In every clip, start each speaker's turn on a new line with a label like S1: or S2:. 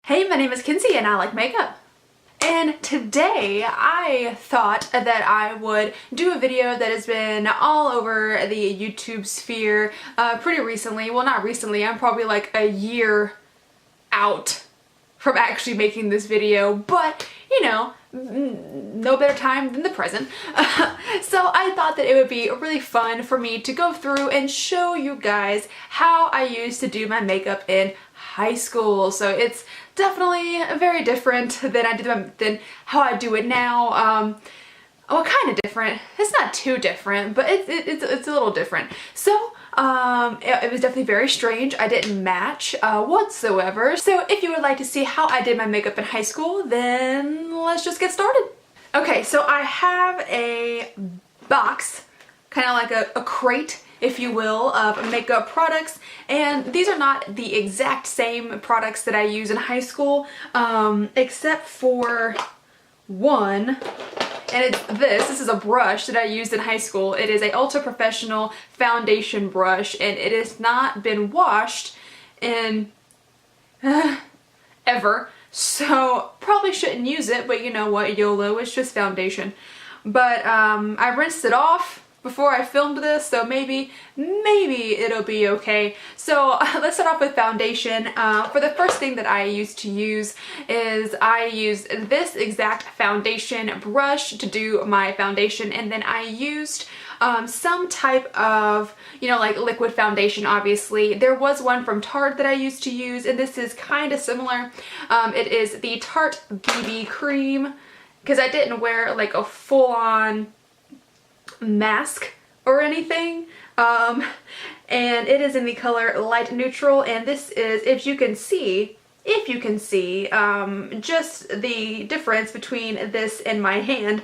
S1: Hey, my name is Kenzie and I like makeup. And today I thought that I would do a video that has been all over the YouTube sphere pretty recently. Well, not recently, I'm probably like a year out from actually making this video, but you know, no better time than the present. So I thought that it would be really fun for me to go through and show you guys how I used to do my makeup in high school. So it's definitely very different than how I do it now. Well, kind of different. It's not too different, but it's a little different. So it was definitely very strange. I didn't match whatsoever. So if you would like to see how I did my makeup in high school, then let's just get started. Okay, so I have a box, kind of like a crate, if you will, of makeup products, and these are not the exact same products that I use in high school, except for one. And it's this is a brush that I used in high school. It is a Ultra Professional foundation brush, and it has not been washed in ever, so probably shouldn't use it, but you know what, YOLO, it's just foundation. But I rinsed it off before I filmed this, so maybe it'll be okay. So let's start off with foundation. For the first thing that I used to use is I used this exact foundation brush to do my foundation, and then I used some type of, you know, like liquid foundation. Obviously there was one from Tarte that I used to use, and this is kind of similar. It is the Tarte BB cream, because I didn't wear like a full-on mask or anything, and it is in the color light neutral, and this is, if you can see just the difference between this and my hand,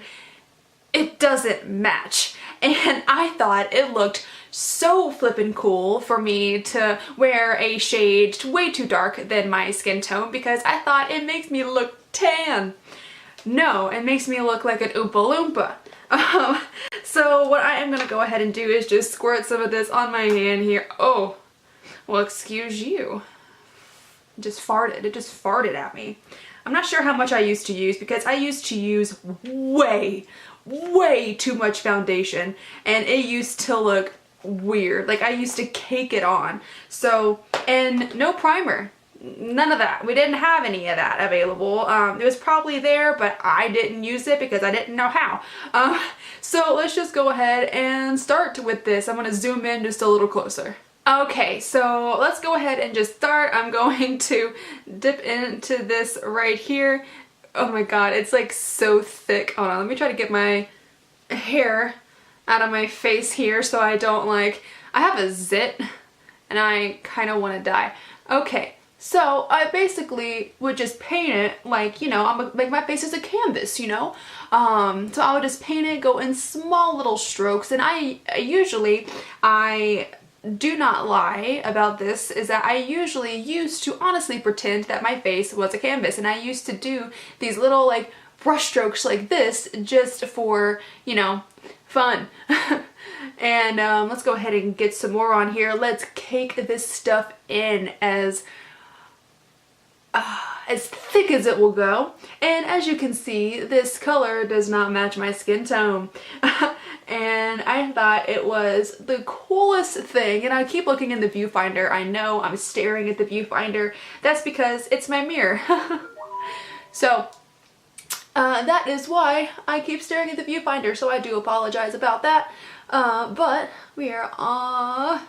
S1: it doesn't match. And I thought it looked so flippin' cool for me to wear a shade way too dark than my skin tone, because I thought it makes me look tan. No, it makes me look like an Oompa Loompa. So what I am going to go ahead and do is just squirt some of this on my hand here. Oh, well, excuse you. It just farted at me. I'm not sure how much I used to use, because I used to use way too much foundation, and it used to look weird. Like I used to cake it on. So, and no primer. None of that. We didn't have any of that available. It was probably there, but I didn't use it because I didn't know how. So let's just go ahead and start with this. I'm going to zoom in just a little closer. Okay, so let's go ahead and just start. I'm going to dip into this right here. Oh my god, it's like so thick. Hold on, let me try to get my hair out of my face here so I don't I have a zit and I kind of want to die. Okay. So I basically would just paint it like, you know, like my face is a canvas, you know? So I would just paint it, go in small little strokes, and I do not lie about this, is that I usually used to honestly pretend that my face was a canvas, and I used to do these little like brush strokes like this just for, you know, fun. And let's go ahead and get some more on here. Let's cake this stuff in as thick as it will go. And as you can see, this color does not match my skin tone. And I thought it was the coolest thing, and I keep looking in the viewfinder. I know I'm staring at the viewfinder. That's because it's my mirror. So that is why I keep staring at the viewfinder, so I do apologize about that. But we are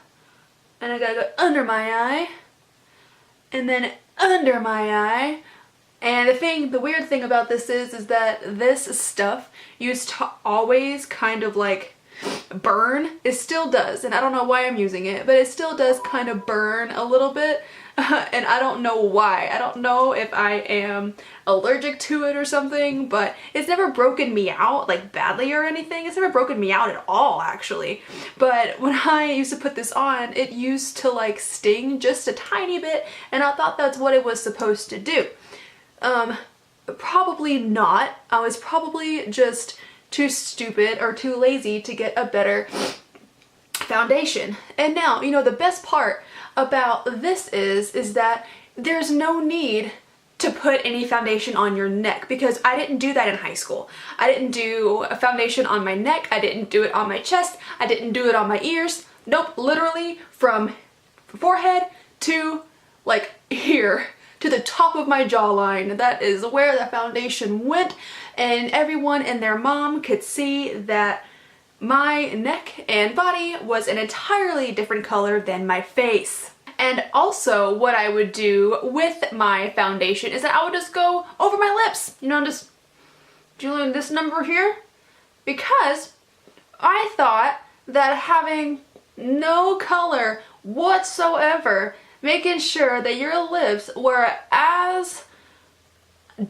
S1: and I gotta go under my eye, and then under my eye. And the weird thing about this is that this stuff used to always kind of like burn. It still does, and I don't know why I'm using it, but it still does kind of burn a little bit. And I don't know why. I don't know if I am allergic to it or something, but it's never broken me out like badly or anything. It's never broken me out at all, actually. But when I used to put this on, it used to like sting just a tiny bit, and I thought that's what it was supposed to do. Probably not. I was probably just too stupid or too lazy to get a better foundation. And now, you know, the best part about this is that there's no need to put any foundation on your neck, because I didn't do that in high school. I didn't do a foundation on my neck. I didn't do it on my chest. I didn't do it on my ears. Nope, literally from forehead to like here, to the top of my jawline. That is where the foundation went, and everyone and their mom could see that my neck and body was an entirely different color than my face. And also what I would do with my foundation is that I would just go over my lips, you know, just doing this number here, because I thought that having no color whatsoever, making sure that your lips were as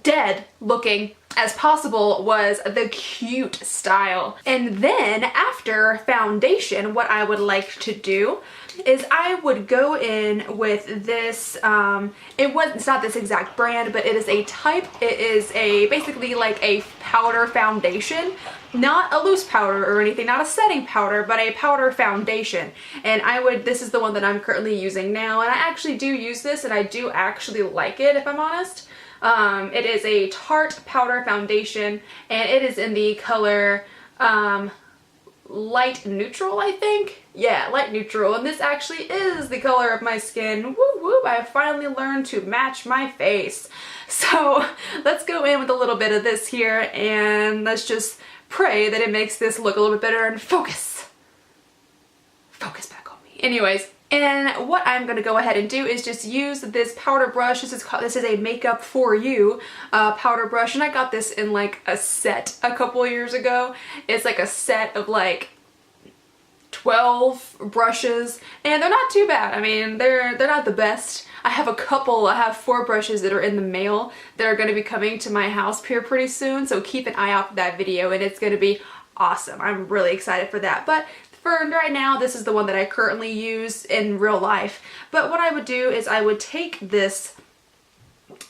S1: dead looking as possible, was the cute style. And then after foundation, what I would like to do is I would go in with this, it's not this exact brand, but it is a type, it is a basically like a powder foundation, not a loose powder or anything, not a setting powder, but a powder foundation. And this is the one that I'm currently using now, and I actually do use this and I do actually like it, if I'm honest. It is a Tarte powder foundation, and it is in the color light neutral, I think. Yeah, light neutral, and this actually is the color of my skin. Woo woo, I finally learned to match my face. So let's go in with a little bit of this here, and let's just pray that it makes this look a little bit better and focus back on me. Anyways, and what I'm going to go ahead and do is just use this powder brush. This is a Makeup For You powder brush, and I got this in like a set a couple years ago. It's like a set of like 12 brushes, and they're not too bad. I mean, they're not the best. I have 4 brushes that are in the mail that are going to be coming to my house here pretty soon, so keep an eye out for that video, and it's going to be awesome. I'm really excited for that. But for right now, this is the one that I currently use in real life. But what I would do is I would take this,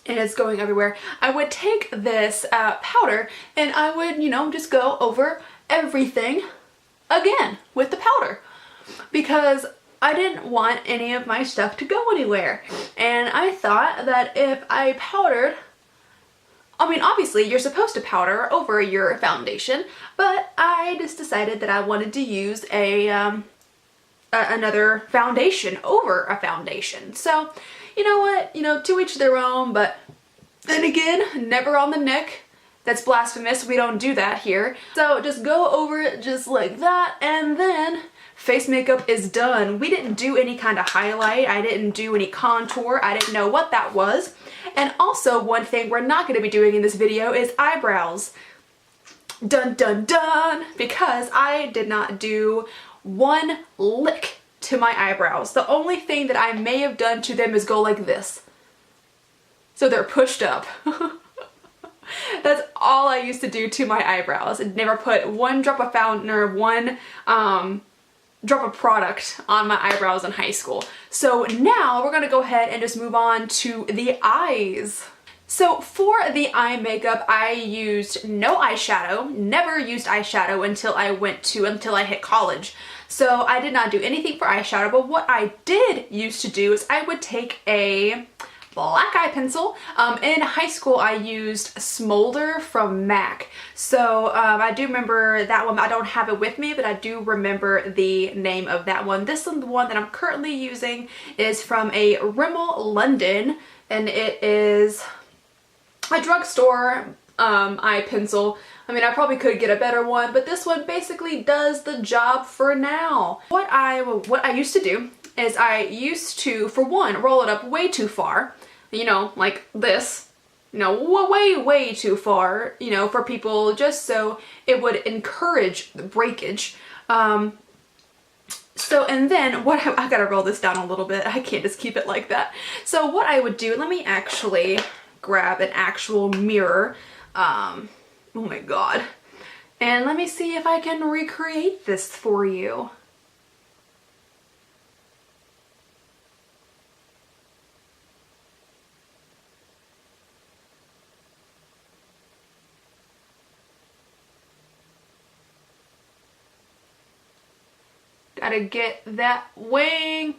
S1: and it's going everywhere, I would take this powder and I would, you know, just go over everything again with the powder, because I didn't want any of my stuff to go anywhere. And I thought that if I powdered, I mean, obviously you're supposed to powder over your foundation, but I just decided that I wanted to use another foundation over a foundation. So, you know what, you know, to each their own, but then again, never on the neck. That's blasphemous. We don't do that here. So just go over it just like that, and then face makeup is done. We didn't do any kind of highlight. I didn't do any contour. I didn't know what that was. And also, one thing we're not going to be doing in this video is eyebrows. Dun dun dun! Because I did not do one lick to my eyebrows. The only thing that I may have done to them is go like this. So they're pushed up. That's all I used to do to my eyebrows. I never put one drop of fountain or one drop of product on my eyebrows in high school. So now we're gonna go ahead and just move on to the eyes. So for the eye makeup, I used no eyeshadow, never used eyeshadow until I hit college. So I did not do anything for eyeshadow, but what I did used to do is I would take a black eye pencil. In high school, I used Smolder from MAC. So I do remember that one. I don't have it with me, but I do remember the name of that one. This one, the one that I'm currently using, is from a Rimmel London, and it is a drugstore eye pencil. I mean, I probably could get a better one, but this one basically does the job for now. What I used to do is I used to, for one, roll it up way too far, you know, like this, you know, way too far, you know, for people, just so it would encourage the breakage. So, and then what I gotta roll this down a little bit. I can't just keep it like that. So what I would do, let me actually grab an actual mirror. Oh my god. And let me see if I can recreate this for you. Gotta get that wing.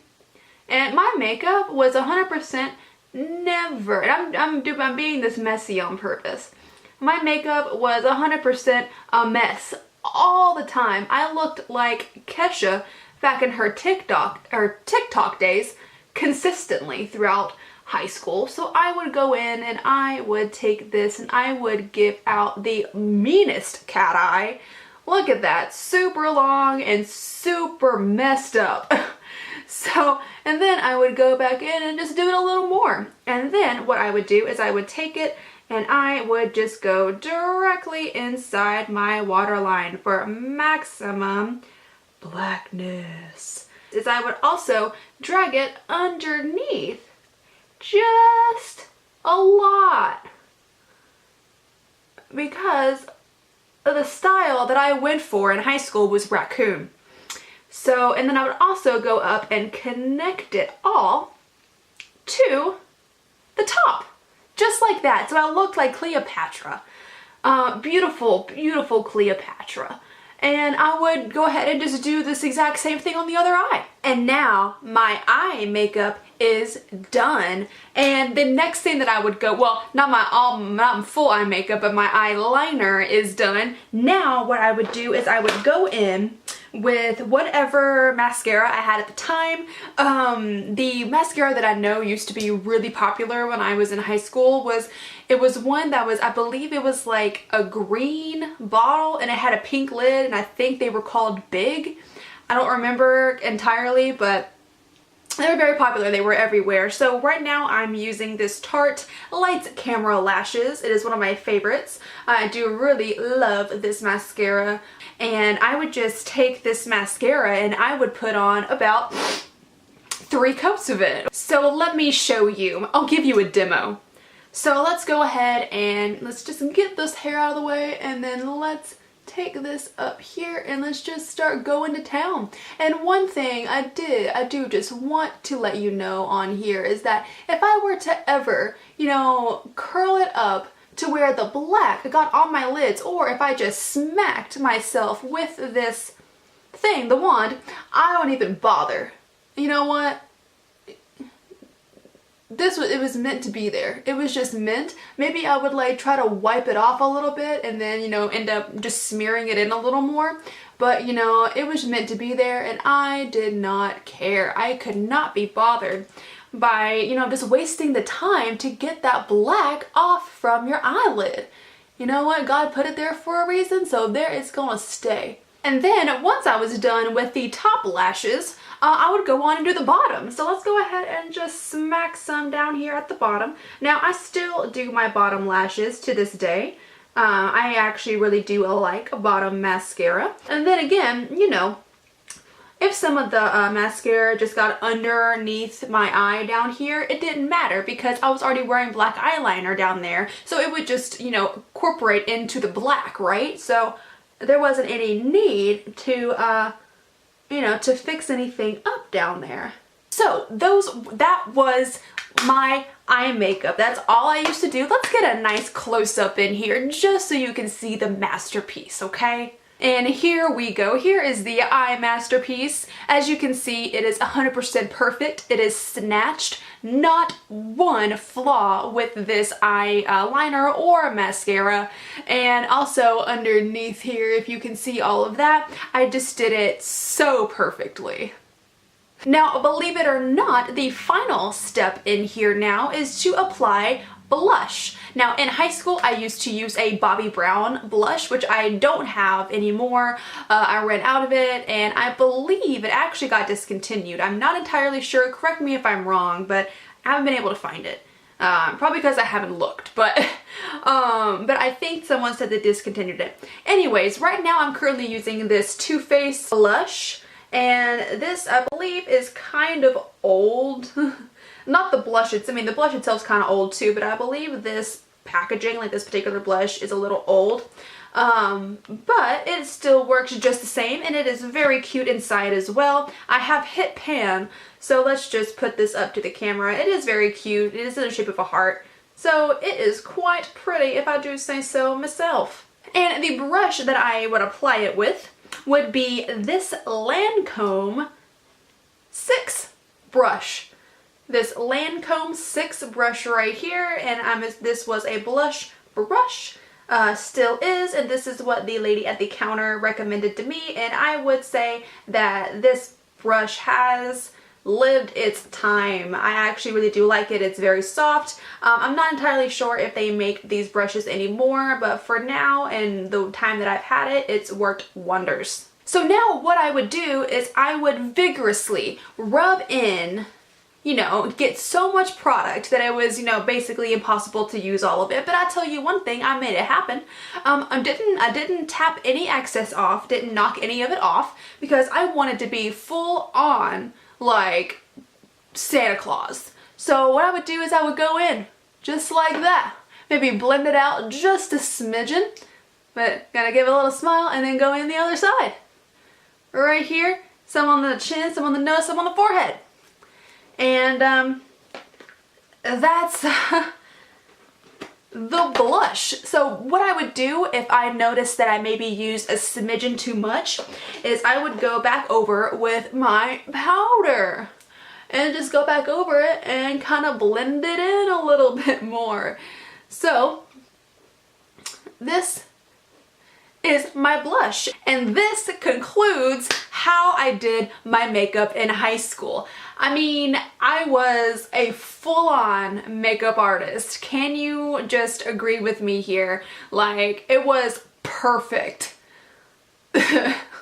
S1: And my makeup was 100% never, and I'm being this messy on purpose. My makeup was 100% a mess all the time. I looked like Kesha back in her TikTok days consistently throughout high school. So I would go in and I would take this and I would give out the meanest cat eye. Look at that, super long and super messed up. So, and then I would go back in and just do it a little more. And then what I would do is I would take it and I would just go directly inside my waterline for maximum blackness. Is I would also drag it underneath just a lot, because the style that I went for in high school was raccoon. So, and then I would also go up and connect it all to the top, just like that. So I looked like Cleopatra. Beautiful, beautiful Cleopatra. And I would go ahead and just do this exact same thing on the other eye. And now my eye makeup is done. And the next thing that I would go, well, not full eye makeup, but my eyeliner is done. Now what I would do is I would go in with whatever mascara I had at the time. The mascara that I know used to be really popular when I was in high school was one that was, I believe it was like a green bottle and it had a pink lid, and I think they were called Big. I don't remember entirely, but they were very popular. They were everywhere. So right now I'm using this Tarte Lights Camera Lashes. It is one of my favorites. I do really love this mascara. And I would just take this mascara and I would put on about 3 coats of it. So let me show you. I'll give you a demo. So let's go ahead and let's just get this hair out of the way, and then let's take this up here and let's just start going to town. And one thing I do just want to let you know on here is that if I were to ever, you know, curl it up to where the black got on my lids, or if I just smacked myself with this thing, the wand, I don't even bother. You know what? It was meant to be there. It was just meant. Maybe I would like try to wipe it off a little bit and then, you know, end up just smearing it in a little more. But, you know, it was meant to be there and I did not care. I could not be bothered by, you know, just wasting the time to get that black off from your eyelid. You know what? God put it there for a reason, so there it's gonna stay. And then once I was done with the top lashes, I would go on and do the bottom. So let's go ahead and just smack some down here at the bottom. Now I still do my bottom lashes to this day. I actually really do like a bottom mascara. And then again, you know, if some of the mascara just got underneath my eye down here, it didn't matter because I was already wearing black eyeliner down there. So it would just, you know, incorporate into the black, right? So there wasn't any need to, you know, to fix anything up down there. So that was my eye makeup. That's all I used to do. Let's get a nice close-up in here just so you can see the masterpiece, okay? And here we go. Here is the eye masterpiece. As you can see, it is 100% perfect. It is snatched. Not one flaw with this eyeliner or mascara. And also underneath here, if you can see all of that, I just did it so perfectly. Now, believe it or not, the final step in here now is to apply blush. Now in high school I used to use a Bobbi Brown blush, which I don't have anymore. I ran out of it and I believe it actually got discontinued. I'm not entirely sure, correct me if I'm wrong, but I haven't been able to find it. Probably because I haven't looked, but I think someone said they discontinued it. Anyways, right now I'm currently using this Too Faced blush, and this I believe is kind of old. Not the blush, I mean the blush itself is kind of old too, but I believe this packaging, like this particular blush, is a little old. But it still works just the same, and it is very cute inside as well. I have hit pan, so let's just put this up to the camera. It is very cute. It is in the shape of a heart, so it is quite pretty if I do say so myself. And the brush that I would apply it with would be this Lancome 6 brush. this Lancome 6 brush right here, and this was a blush brush, still is, and this is what the lady at the counter recommended to me, and I would say that this brush has lived its time. I actually really do like it. It's very soft. I'm not entirely sure if they make these brushes anymore, but for now and the time that I've had it, it's worked wonders. So now what I would do is I would vigorously rub in, you know, get so much product that it was, you know, basically impossible to use all of it. But I tell you one thing, I made it happen. I didn't tap any excess off, didn't knock any of it off, because I wanted to be full on like Santa Claus. So what I would do is I would go in just like that. Maybe blend it out just a smidgen, but gotta give it a little smile and then go in the other side. Right here, some on the chin, some on the nose, some on the forehead. And that's the blush. So what I would do if I noticed that I maybe used a smidgen too much is I would go back over with my powder and just go back over it and kind of blend it in a little bit more. So this is my blush, and this concludes how I did my makeup in high school. I mean, I was a full-on makeup artist. Can you just agree with me here? Like, it was perfect.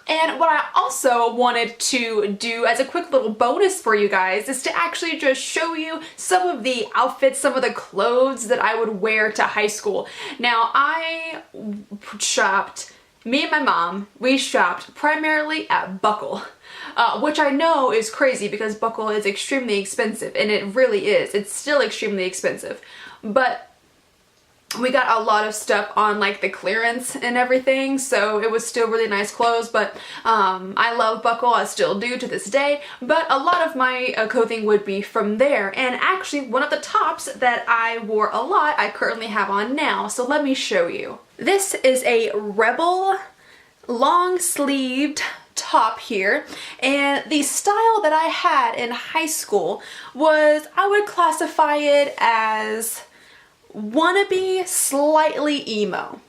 S1: And what I also wanted to do as a quick little bonus for you guys is to actually just show you some of the outfits, some of the clothes that I would wear to high school. Now, I shopped, me and my mom, we shopped primarily at Buckle. Which I know is crazy because Buckle is extremely expensive, and it really is. It's still extremely expensive. But we got a lot of stuff on like the clearance and everything, so it was still really nice clothes. But I love Buckle, I still do to this day, but a lot of my clothing would be from there. And actually one of the tops that I wore a lot I currently have on now, so let me show you. This is a Rebel long-sleeved top here, and the style that I had in high school was, I would classify it as wannabe slightly emo,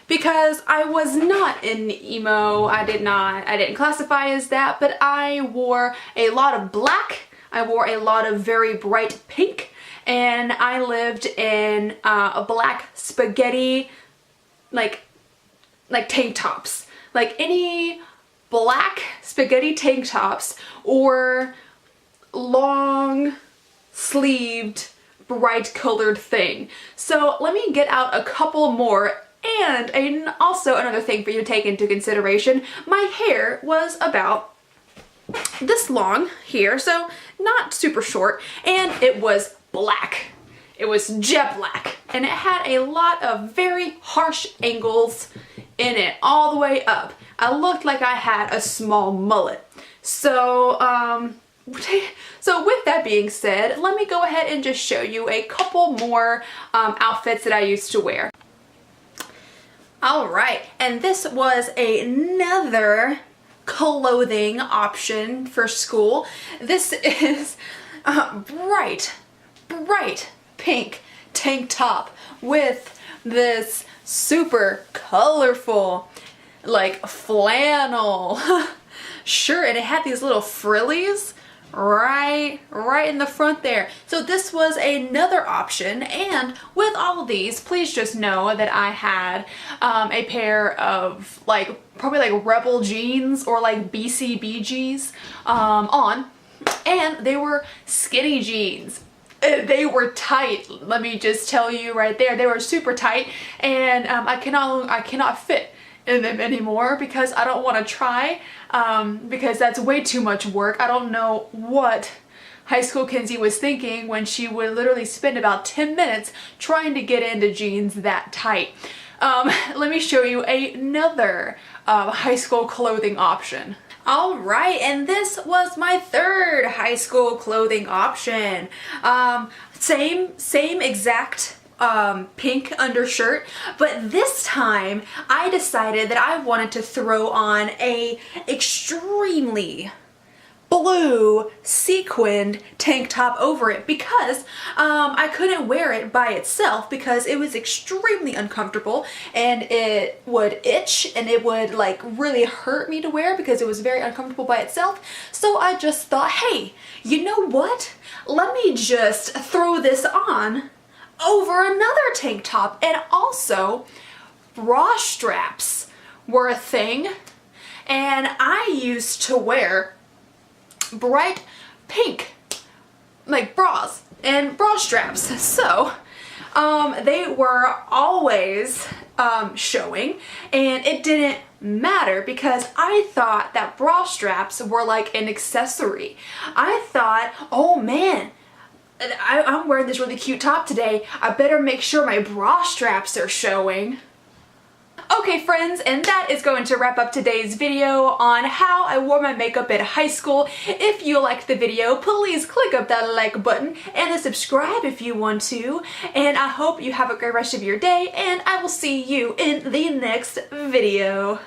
S1: because I was not in emo. I didn't classify as that, but I wore a lot of black, I wore a lot of very bright pink, and I lived in a black spaghetti like tank tops, like any black spaghetti tank tops or long sleeved bright colored thing. So let me get out a couple more. And also another thing for you to take into consideration, my hair was about this long here, so not super short, and it was black. It was jet black, and it had a lot of very harsh angles in it all the way up. I looked like I had a small mullet. So, so with that being said, let me go ahead and just show you a couple more outfits that I used to wear. Alright, and this was another clothing option for school. This is bright pink tank top with this super colorful like flannel shirt, and it had these little frillies right in the front there. So this was another option, and with all of these, please just know that I had a pair of like probably like Rebel jeans or like BCBGs on, and they were skinny jeans. They were tight, let me just tell you right there. They were super tight, and I cannot fit in them anymore because I don't want to try, because that's way too much work. I don't know what high school Kenzie was thinking when she would literally spend about 10 minutes trying to get into jeans that tight. Let me show you another high school clothing option. Alright, and this was my third high school clothing option. Same exact pink undershirt, but this time I decided that I wanted to throw on a extremely blue sequined tank top over it because I couldn't wear it by itself because it was extremely uncomfortable and it would itch and it would like really hurt me to wear because it was very uncomfortable by itself. So I just thought, hey, you know what? Let me just throw this on over another tank top. And also bra straps were a thing, and I used to wear bright pink like bras and bra straps, so they were always showing, and it didn't matter because I thought that bra straps were like an accessory. I thought, oh man, I'm wearing this really cute top today, I better make sure my bra straps are showing. Okay friends, and that is going to wrap up today's video on how I wore my makeup in high school. If you liked the video, please click up that like button and subscribe if you want to. And I hope you have a great rest of your day, and I will see you in the next video.